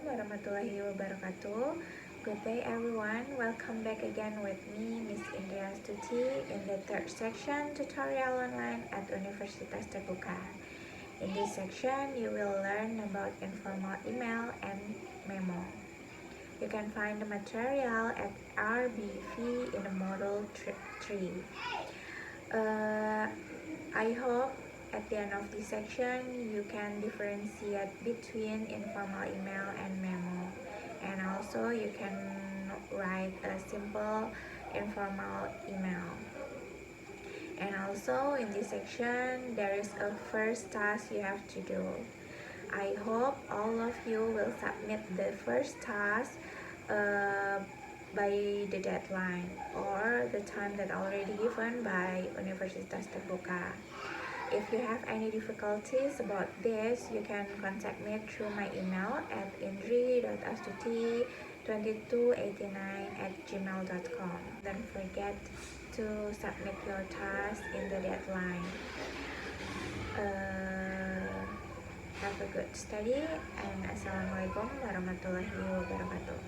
warahmatullahi wabarakatuh. Good day everyone, welcome back again with me, Miss Indriya Stuti, in the third section, Tutorial Online at Universitas Terbuka. In this section, you will learn about informal email and memo. You can find the material at RBV in the Module 3. I hope at the end of this section you can differentiate between informal email and memo, and also you can write a simple informal email. And also in this section there is a first task you have to do. I hope all of you will submit the first task by the deadline or the time that already given by Universitas Terbuka. If you have any difficulties about this, you can contact me through my email at indri.astuti2289@gmail.com. Don't forget to submit your task in the deadline. Have a good study, and Assalamualaikum warahmatullahi wabarakatuh.